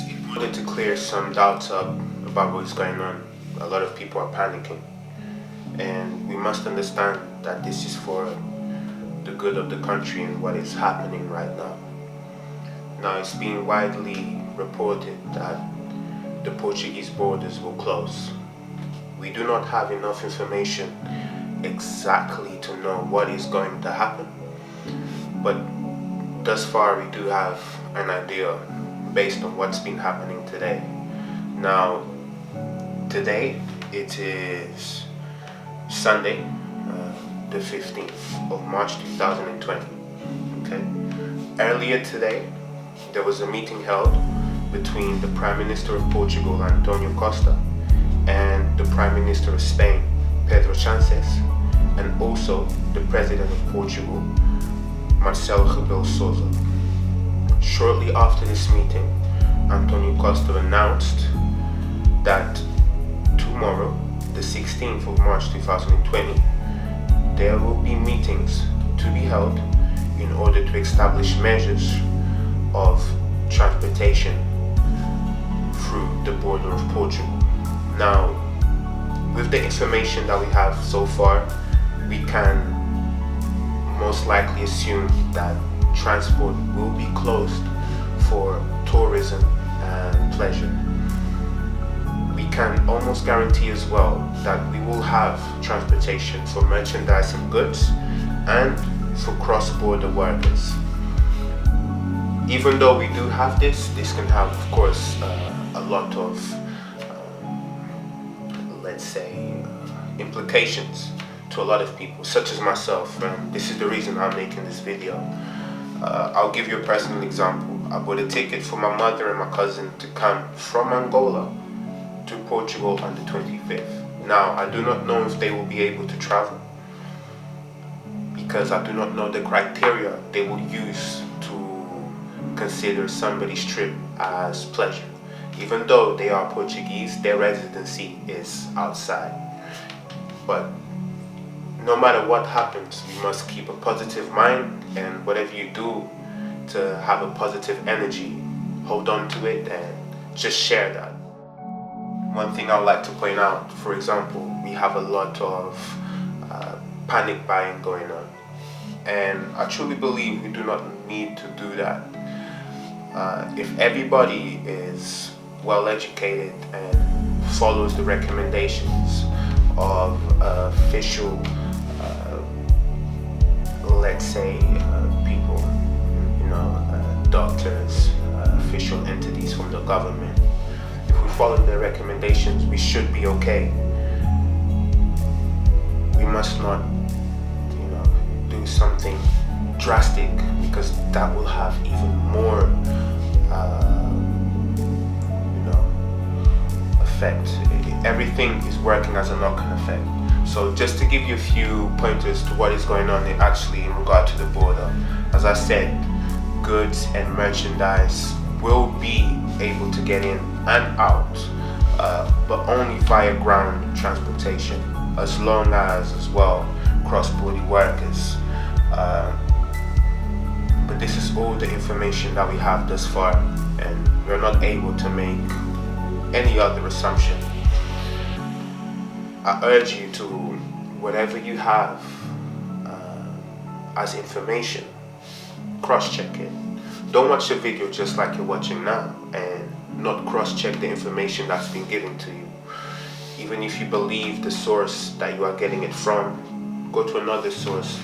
In order to clear some doubts up about what's going on, a lot of people are panicking, and we must understand that this is for the good of the country and what is happening right now. Now, it's being widely reported that the Portuguese borders will close. We do not have enough information exactly to know what is going to happen, but thus far we do have an idea based on what's been happening today. Now, today it is Sunday, the 15th of March 2020. Okay. Earlier today, there was a meeting held between the Prime Minister of Portugal, Antonio Costa, and the Prime Minister of Spain, Pedro Sanchez, and also the President of Portugal, Marcelo Rebelo Souza. Shortly after this meeting, Antonio Costa announced that tomorrow, the 16th of March 2020, there will be meetings to be held in order to establish measures of transportation through the border of Portugal. Now, with the information that we have so far, we can most likely assume that transport will be closed for tourism and pleasure. We can almost guarantee as well that we will have transportation for merchandise and goods and for cross-border workers. Even though we do have this can have, of course, a lot of, let's say, implications to a lot of people, such as myself. And this is the reason I'm making this video. I'll give you a personal example. I bought a ticket for my mother and my cousin to come from Angola to Portugal on the 25th. Now, I do not know if they will be able to travel because I do not know the criteria they will use to consider somebody's trip as pleasure. Even though they are Portuguese, their residency is outside. But no matter what happens, you must keep a positive mind, and whatever you do to have a positive energy, hold on to it and just share that. One thing I would like to point out, for example, we have a lot of panic buying going on, and I truly believe we do not need to do that. If everybody is well educated and follows the recommendations of official, let's say, people, doctors, official entities from the government, if we follow their recommendations, we should be okay. We must not, do something drastic, because that will have even more, effect. Everything is working as a knock-on effect. So just to give you a few pointers to what is going on actually in regard to the border, as I said, goods and merchandise will be able to get in and out, but only via ground transportation, as long as well cross-border workers. But this is all the information that we have thus far, and we're not able to make any other assumption. I urge you to, whatever you have as information, cross-check it. Don't watch the video just like you're watching now and not cross-check the information that's been given to you. Even if you believe the source that you are getting it from, go to another source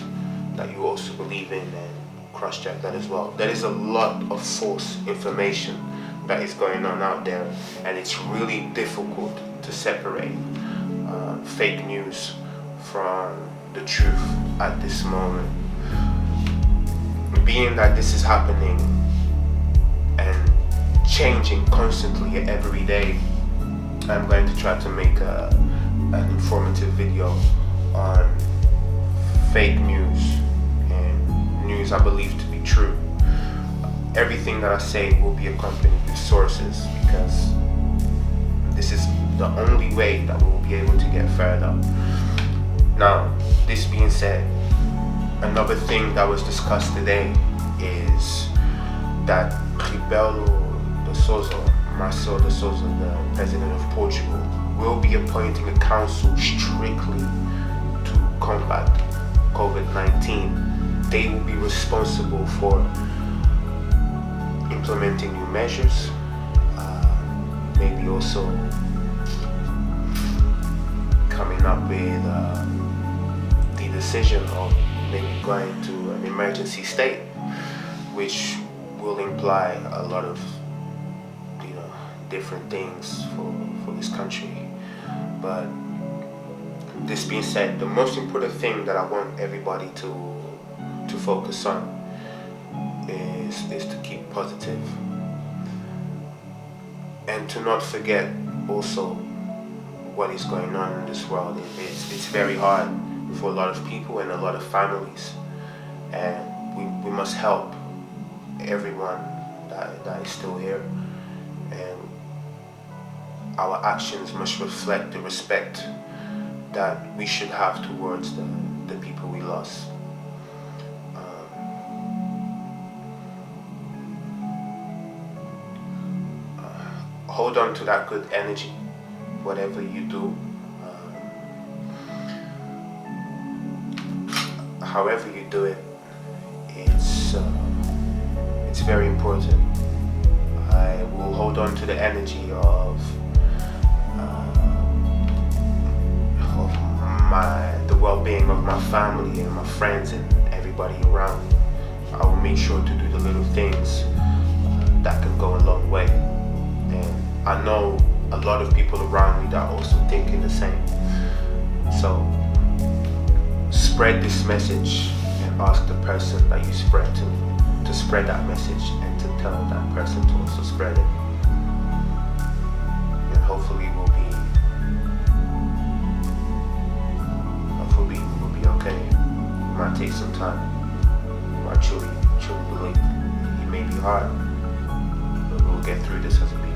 that you also believe in and cross-check that as well. There is a lot of false information that is going on out there, and it's really difficult to separate fake news from the truth at this moment. Being that this is happening and changing constantly every day, I'm going to try to make an informative video on fake news and news I believe to be true. Everything that I say will be accompanied with sources, because this is the only way that we will be able to get further. Now, this being said, another thing that was discussed today is that Rebelo de Souza, Marcelo de Souza, the president of Portugal, will be appointing a council strictly to combat COVID-19. They will be responsible for implementing new measures, maybe also coming up with the decision of maybe going to an emergency state, which will imply a lot of different things for this country. But this being said, the most important thing that I want everybody to focus on is to keep positive and to not forget also what is going on in this world. It's very hard for a lot of people and a lot of families, and we must help everyone that is still here, and our actions must reflect the respect that we should have towards the people we lost. Hold on to that good energy, whatever you do, however you do it. It's very important. I will hold on to the energy of the well-being of my family and my friends and everybody around. I will make sure to do the little things that can go a long way. And I know a lot of people around me that are also thinking the same. So spread this message and ask the person that you spread to spread that message and to tell that person to also spread it. And hopefully we'll be okay. It might take some time. I truly believe it may be hard, but we'll get through this as a people.